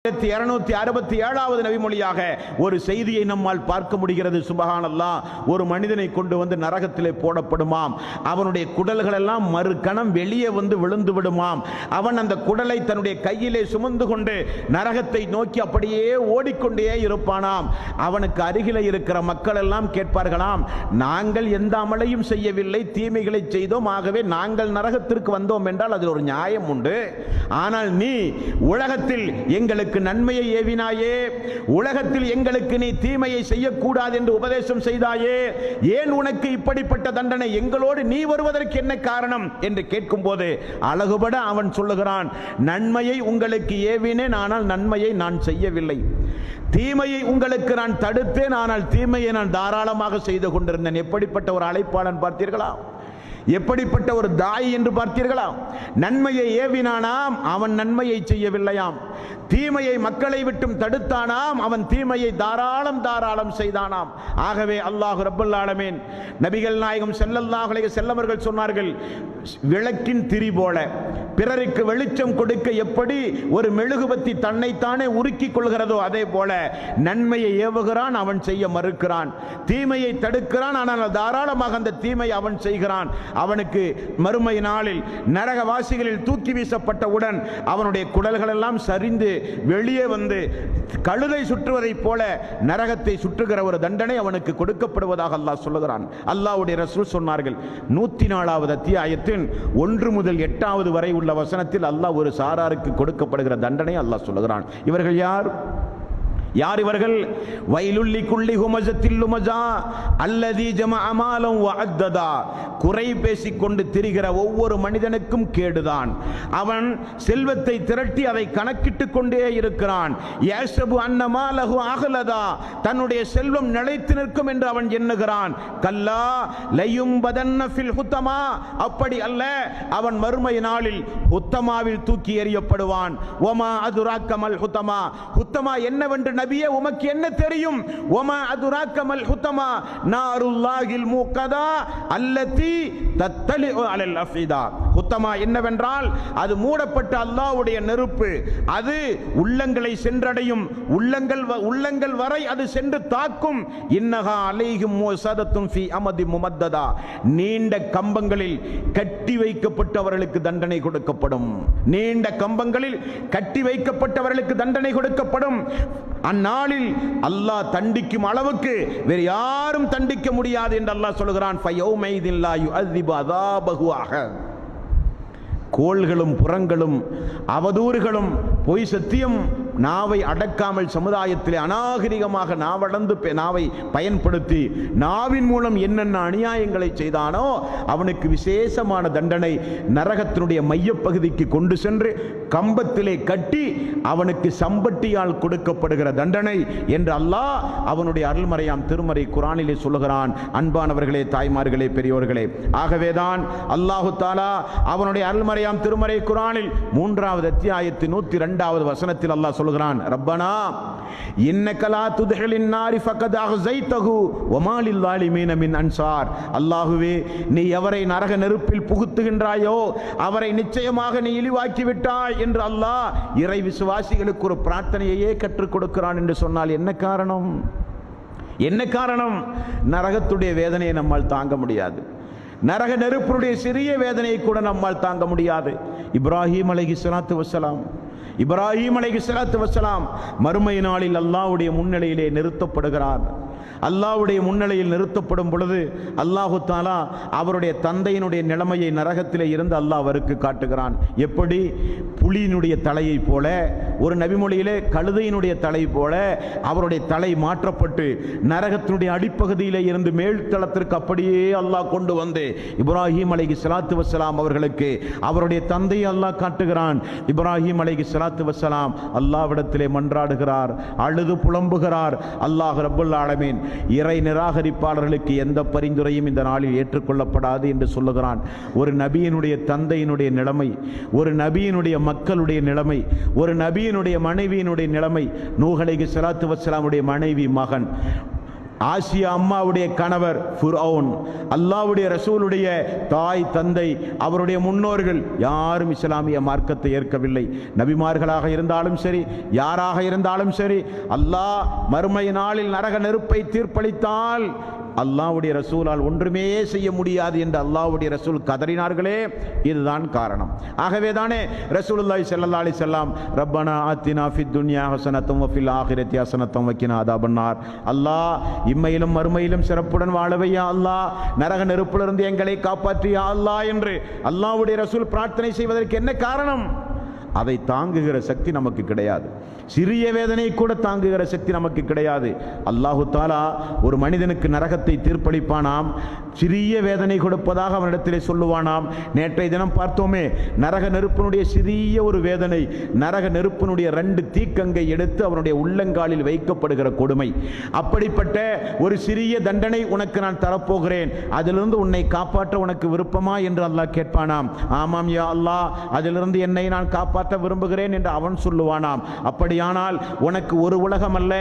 267வது நபிமொழியாக ஒரு செய்தியை நம்மால் பார்க்க முடிகிறது. சுபஹானல்லாஹ். ஒரு மனிதனை கொண்டு வந்து நரகத்திலே போடப்படுமாம். அவனுடைய குடல்கள் எல்லாம் மறுகணம் வெளியே வந்து விழுந்து விடுமாம். அவன் அந்த குடலை தன்னுடைய கையிலே சுமந்து கொண்டு நரகத்தை நோக்கி அப்படியே ஓடிக்கொண்டே இருப்பானாம். அவனுக்கு அருகிலே இருக்கிற மக்கள் எல்லாம் கேட்பார்களாம், நாங்கள் எந்த அமலையும் செய்யவில்லை, தீமைகளை செய்தோம், ஆகவே நாங்கள் நரகத்திற்கு வந்தோம் என்றால் அதில் ஒரு நியாயம் உண்டு. ஆனால் நீ உலகத்தில் எங்களுக்கு நன்மையை ஏவினாயே, உலகத்தில் எங்களுக்கு நீ தீமையை செய்யக்கூடாது என்று உபதேசம் செய்தாயே, ஏன் உனக்கு இப்படிப்பட்ட தண்டனை, எங்களோடு நீ வருவதற்கு என்ன காரணம் என்று கேட்கும் போது அழகுபட அவன் சொல்லுகிறான், நன்மையை உங்களுக்கு ஏவினேன், ஆனால் நன்மையை நான் செய்யவில்லை. தீமையை உங்களுக்கு நான் தடுத்தேன், ஆனால் தீமையை நான் தாராளமாக செய்து கொண்டிருந்தேன். எப்படிப்பட்ட ஒரு அழைப்பாளன் பார்த்தீர்களா? எப்படிப்பட்ட ஒரு தாய் என்று பார்த்தீர்களா? நன்மையை ஏவினானாம், அவன் நன்மையை செய்யவில்லையாம். தீமையை மக்களை விட்டும் தடுத்தானாம், அவன் தீமையை தாராளம் செய்தானாம். ஆகவே அல்லாஹ் ரப்பல் ஆலமீன் நபிகள் நாயகம் ஸல்லல்லாஹு அலைஹி வஸல்லம் அவர்கள் சொன்னார்கள், விளக்கின் திரி போல பிறருக்கு வெளிச்சம் கொடுக்க எப்படி ஒரு மெழுகுபத்தி தன்னைத்தானே உருக்கிக் கொள்கிறதோ அதே போல நன்மையை ஏவுகிறான், அவன் செய்ய மறுக்கிறான். தீமையை தடுக்கிறான், ஆனால் தாராளமாக அந்த தீமையை அவன் செய்கிறான். அவனுக்கு மறுமை நாளில் நரகவாசிகளில் தூக்கி வீசப்பட்டவுடன் அவனுடைய குடல்கள் எல்லாம் சரிந்து வெளியே வந்து கழுதை சுற்றுவதைப் போல நரகத்தை சுற்றுகிற ஒரு தண்டனை அவனுக்கு கொடுக்கப்படுவதாக அல்லாஹ் சொல்லுகிறான். அல்லாஹ்வுடைய ரசூல் சொன்னார்கள், 104வது அத்தியாயத்தின் 1 முதல் 8வது வரை உள்ள வசனத்தில் அல்லாஹ் ஒரு சாராருக்கு கொடுக்கப்படுகிற தண்டனை அல்லாஹ் சொல்லுகிறான். இவர்கள் யார்? இவர்கள்? வைலுல்லி குல்லி ஹுமஸத்தில் லுமஸா அல்லதி ஜமஅ மாலன் வஅத்ததா. குறை பேசிக்கொண்டு திரிகிற ஒவ்வொரு மனிதனுக்கும் கேடுதான். அவன் செல்வத்தை திரட்டி அதை கணக்கிட்டுக் கொண்டே இருக்கிறான். யஹ்சபு அன்ன மாலஹு அஹ்லதா. தன்னுடைய செல்வம் நிலைத்து நிற்கும் என்று அவன் எண்ணுகிறான். கல்லா லயும்பதன்ன ஃபில் ஹுத்தமா. அப்படி அல்ல, அவன் மறுமை நாளில் ஹுத்தமாவில் தூக்கி எறியப்படுவான். வமா அதுராக்கமல் ஹுத்தமா. ஹுத்தமா என்னவென்று நபியே உமக்கு என்ன தெரியும்? வமா அதுராக்கமல் ஹுத்தமா நாருல்லாஹில் மூகதா அல்லதி தத்தலிஉ அலல் அஃபிதா. ஹுத்தமா என்னவென்றால் அது மூடப்பட்ட அல்லாஹ்வுடைய நெருப்பு. அது உள்ளங்களை சென்றடையும், உள்ளங்கள் வரை அது சென்று தாக்கும். இன்னஹா அலைஹிம் முஸதத்துன் ஃபீ அமதி முமத்ததா. நீண்ட கம்பங்களில் கட்டி வைக்கப்பட்டவர்களுக்கு தண்டனை கொடுக்கப்படும். நீண்ட கம்பங்களில் கட்டி வைக்கப்பட்டவர்களுக்கு தண்டனை கொடுக்கப்படும். அந்நாளில் அல்லாஹ் தண்டிக்கும் அளவுக்கு வேறு யாரும் தண்டிக்க முடியாது என்று அல்லாஹ் சொல்கிறான். ஃபயௌமைதின் லா யுஅذிபு அஸாபஹு அஹத். கோள்களும் புறங்களும் அவதூறுகளும் பொய் சத்தியம் நாவை அடக்காமல் சமுதாயத்திலே அநாகரிகமாக நாவை பயன்படுத்தி நாவின் மூலம் என்னென்ன அநியாயங்களை செய்தானோ அவனுக்கு விசேஷமான தண்டனை நரகத்தினுடைய மையப்பகுதிக்கு கொண்டு சென்று கம்பத்திலே கட்டி அவனுக்கு சம்பட்டியால் கொடுக்கப்படுகிற தண்டனை என்று அல்லாஹ் அவனுடைய அருள்மறையாம் திருமறை குர்ஆனிலே சொல்லுகிறான். அன்பானவர்களே, தாய்மார்களே, பெரியோர்களே, ஆகவேதான் அல்லாஹு தஆலா அவனுடைய அருள்மறை திருமறை குர்ஆனில் 3வது அத்தியாயத்தின் 102வது வசனத்தில் அல்லாஹ் சொல்கிறான், ரப்பனா இன்னக லா துத்ஹிலின் நாரி ஃபகத் அஹ்ஸைதஹு வமா லில் ஸாலிமீன மின் அன்சார். அல்லாஹ்வே, நீ எவரை நரக நெருப்பில் புகுத்துகின்றாயோ அவரை நிச்சயமாக நீ இழிவாக்கி விட்டாய் என்று அல்லாஹ் இறை விசுவாசிகளுக்கு ஒரு பிரார்த்தனையே கற்றுக் கொடுக்கிறான் என்று சொன்னால் என்ன காரணம்? என்ன காரணம்? நரகத்துடைய வேதனையை நம்மால் தாங்க முடியாது. நரக நெருப்புடைய சிறிய வேதனையை கூட நம்மால் தாங்க முடியாது. இப்ராஹிம் அலைஹிஸ்ஸலாத்து வஸ்ஸலாம் மறுமை நாளில் அல்லாஹ்வுடைய முன்னிலையிலே நிறுத்தப்படுகிறார். அல்லாஹ்வுடைய முன்னிலையில் நிறுத்தப்படும் பொழுது அல்லாஹு தஆலா அவருடைய தந்தையினுடைய நிலைமையை நரகத்திலே இருந்து அல்லாஹ் அவருக்கு காட்டுகிறான். எப்படி? புலியினுடைய தலையை போல, ஒரு நபிமொழியிலே கழுதையினுடைய தலை போல அவருடைய தலை மாற்றப்பட்டு நரகத்தினுடைய அடிப்பகுதியிலே இருந்து மேல்தளத்திற்கு அப்படியே அல்லாஹ் கொண்டு வந்து இப்ராஹிம் அலைஹிஸ்ஸலாத்து வஸ்ஸலாம் அவர்களுக்கு அவருடைய தந்தையை அல்லாஹ் காட்டுகிறான். இப்ராஹிம் அலைஹிஸ்ஸலாத்து வஸ்ஸலாம் அல்லாஹ்விடத்திலே மன்றாடுகிறார், அழுது புலம்புகிறார். அல்லாஹ் ரப்பல் ஆலமீன் இறை நிராகரிப்பாளர்களுக்கு எந்த பரிந்துரையும் இந்த நாளில் ஏற்றுக்கொள்ளப்படாது என்று சொல்லுகிறான். ஒரு நபியினுடைய தந்தையினுடைய நிலைமை, ஒரு நபியினுடைய மக்களுடைய நிலைமை, ஒரு நபியினுடைய மனைவியினுடைய நிலைமை, நூஹ் அலைஹிஸ்ஸலாத்து வஸ்ஸலாமுடைய மனைவி மகன் ஆசியா அம்மாவுடைய கணவர் ஃபிரௌன், அல்லாஹ்வுடைய ரசூலுடைய தாய் தந்தை, அவருடைய முன்னோர்கள் யாரும் இஸ்லாமிய மார்க்கத்தை ஏற்கவில்லை. நபிமார்களாக இருந்தாலும் சரி, யாராக இருந்தாலும் சரி, அல்லாஹ் மறுமை நாளில் நரக நெருப்பை தீர்ப்பளித்தால் அல்லாஹ்வுடைய ரசூலால் ஒன்றுமே செய்ய முடியாது என்று அல்லாஹ்வுடைய ரசூல் கதறினார்களே, இதுதான் காரணம். ஆகவே தானே ரசூலுல்லாஹி ஸல்லல்லாஹு அலைஹி வஸல்லம் ரப்பனா ஆத்தினா ஃபித் துன்யா ஹஸனத்தம் வ ஃபில் ஆখিরাতি ஹஸனத்தம் வ கினா அதாபன்னார், அல்லாஹ் இம்மையிலும் மறுமையிலும் சிறப்புடன் வாழவை யா அல்லாஹ், நரக நெருப்பிலிருந்து எங்களை காப்பாற்று யா அல்லாஹ் என்று அல்லாஹ்வுடைய ரசூல் பிரார்த்தனை செய்வதற்கு என்ன காரணம்? அதை தாங்குகிற சக்தி நமக்கு கிடையாது. சிறிய வேதனை கூட தாங்குகிற சக்தி நமக்கு கிடையாது. அல்லாஹு தாலா ஒரு மனிதனுக்கு நரகத்தை தீர்ப்பளிப்பானாம், சிறிய வேதனை கொடுப்பதாக அவனிடத்திலே சொல்லுவானாம். நேற்றைய தினம் பார்த்தோமே, நரக நெருப்பினுடைய சிறிய ஒரு வேதனை, நரக நெருப்பினுடைய 2 தீக்கங்கை எடுத்து அவனுடைய உள்ளங்காலில் வைக்கப்படுகிற கொடுமை. அப்படிப்பட்ட ஒரு சிறிய தண்டனை உனக்கு நான் தரப்போகிறேன், அதிலிருந்து உன்னை காப்பாற்ற உனக்கு விருப்பமா என்று அல்லாஹ் கேட்பானாம். ஆமாம் யா அல்லாஹ், அதிலிருந்து என்னை நான் காப்பாற்ற விரும்புகிறேன் என்று அவன் சொல்லுவானாம். அப்படியானால் உனக்கு ஒரு உலகம் அல்ல,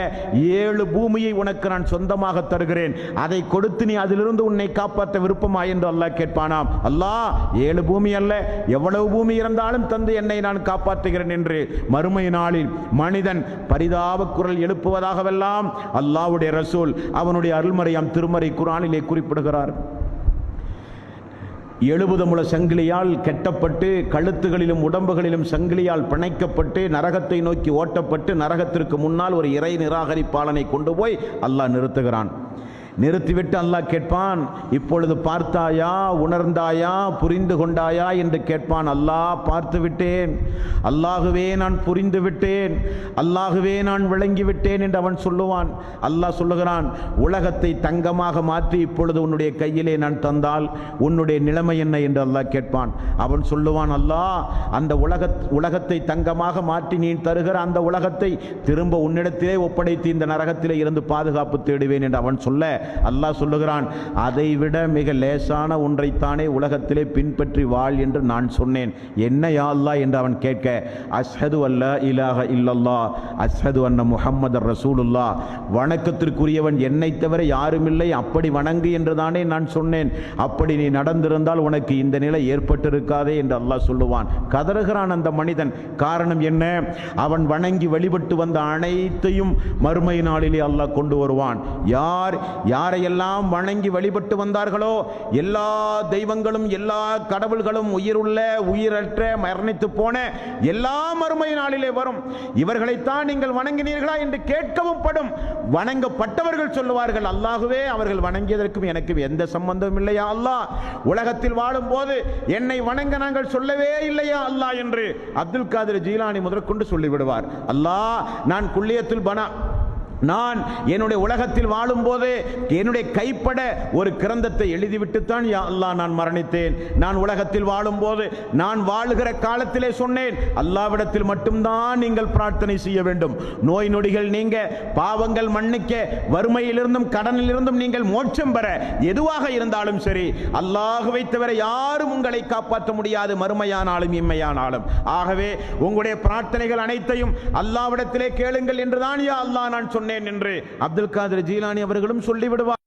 7 பூமியை உனக்கு நான் சொந்தமாக தருகிறேன், அதை கொடுத்து நீ அதிலிருந்து உன்னை காப்பாற்ற விருப்பமா என்று அல்லாஹ் கேட்பானாம். அல்லாஹ் 7 பூமி அல்ல, எவ்வளவு பூமி இருந்தாலும் தந்து என்னை நான் காப்பாற்றுகிறேன் என்று மறுமை நாளில் மனிதன் பரிதாப குரல் எழுப்புவதாகவெல்லாம் அல்லாஹ்வுடைய ரசூல் அவனுடைய அருள்மறையாம் திருமறை குர்ஆனிலே குறிப்பிடுகிறார். 70 முழ சங்கிலியால் கெட்டப்பட்டு, கழுத்துகளிலும் உடம்புகளிலும் சங்கிலியால் பிணைக்கப்பட்டு, நரகத்தை நோக்கி ஓட்டப்பட்டு, நரகத்திற்கு முன்னால் ஒரு இறை நிராகரிப்பாளனை கொண்டு போய் அல்லாஹ் நிறுத்துகிறான். நிறுத்திவிட்டு அல்லாஹ் கேட்பான், இப்பொழுது பார்த்தாயா, உணர்ந்தாயா, புரிந்து கொண்டாயா என்று கேட்பான். அல்லாஹ் பார்த்து விட்டேன், அல்லாஹுவே நான் புரிந்து விட்டேன், அல்லாஹுவே நான் விளங்கி விட்டேன் என்று அவன் சொல்லுவான். அல்லாஹ் சொல்லுகிறான், உலகத்தை தங்கமாக மாற்றி இப்பொழுது உன்னுடைய கையிலே நான் தந்தால் உன்னுடைய நிலைமை என்ன என்று அல்லாஹ் கேட்பான். அவன் சொல்லுவான், அல்லாஹ் அந்த உலகத்தை தங்கமாக மாற்றி நீ தருகிற அந்த உலகத்தை திரும்ப உன்னிடத்திலே ஒப்படைத்து இந்த நரகத்திலே இருந்து பாதுகாப்பு தேடுவேன் என்று அவன் சொல்ல, அல்லாஹ் சொல்லுகிறான், அதைவிட மிக லேசான ஒன்றைத்தானே உலகத்திலே பின்பற்றி வாழ் என்று நான் சொன்னேன், என்ன யா அல்லாஹ் என்று அவன் கேட்க, அஷ்ஹது அல்லா இலாஹ இல்லல்லாஹ் அஷ்ஹது அன்ன முஹம்மதர் ரசூலுல்லாஹ், வணக்கத்திற்குரியவன் என்னை தவிர யாருமில்லை, அப்படி வணங்கு என்று தானே நான் சொன்னேன், அப்படி நீ நடந்திருந்தால் உனக்கு இந்த நிலை ஏற்பட்டிருக்காதே என்று அல்லாஹ் சொல்லுவான். கதறுகிறான் அந்த மனிதன். காரணம் என்ன? அவன் வணங்கி வழிபட்டு வந்த அனைத்தையும் மறுமை நாளிலே அல்லாஹ் கொண்டு வருவான். யாரையெல்லாம் வணங்கி வழிபட்டு வந்தார்களோ எல்லா தெய்வங்களும் எல்லா கடவுள்களும் உயிருள்ள உயிரற்ற மரணித்து போன எல்லா மறுமை நாளிலே வரும். இவர்களைத்தான் நீங்கள் வணங்கினீர்களா என்று கேட்கவும் படும். வணங்கப்பட்டவர்கள் சொல்லுவார்கள், அல்லாஹுவே அவர்கள் வணங்கியதற்கும் எனக்கும் எந்த சம்பந்தமும் இல்லையா அல்லாஹ், உலகத்தில் வாழும் போது என்னை வணங்க நாங்கள் சொல்லவே இல்லையா அல்லாஹ் என்று அப்துல் காதிர் ஜீலானி முதற்கொண்டு சொல்லிவிடுவார். அல்லாஹ் நான் குல்லியத்துல் பனா, நான் என்னுடைய உலகத்தில் வாழும் போது என்னுடைய கைப்பட ஒரு கிரந்தத்தை எழுதிவிட்டுத்தான் யா அல்லாஹ் நான் மரணித்தேன். நான் உலகத்தில் வாழும் போது நான் வாழுகிற காலத்திலே சொன்னேன், அல்லாஹ்விடத்தில் மட்டும்தான் நீங்கள் பிரார்த்தனை செய்ய வேண்டும், நோய் நொடிகள் நீங்க, பாவங்கள் மன்னிக்க, வறுமையிலிருந்தும் கடனிலிருந்தும் நீங்கள் மோட்சம் பெற, எதுவாக இருந்தாலும் சரி அல்லாஹ்வை தவிர யாரும் உங்களை காப்பாற்ற முடியாது, மறுமையானாலும் இம்மையானாலும். ஆகவே உங்களுடைய பிரார்த்தனைகள் அனைத்தையும் அல்லாஹ்விடத்திலே கேளுங்கள் என்றுதான் யா அல்லாஹ் நான் சொன்னேன் என்று அப்துல் காதிர் ஜீலானி அவர்களும் சொல்லிவிடுவார்.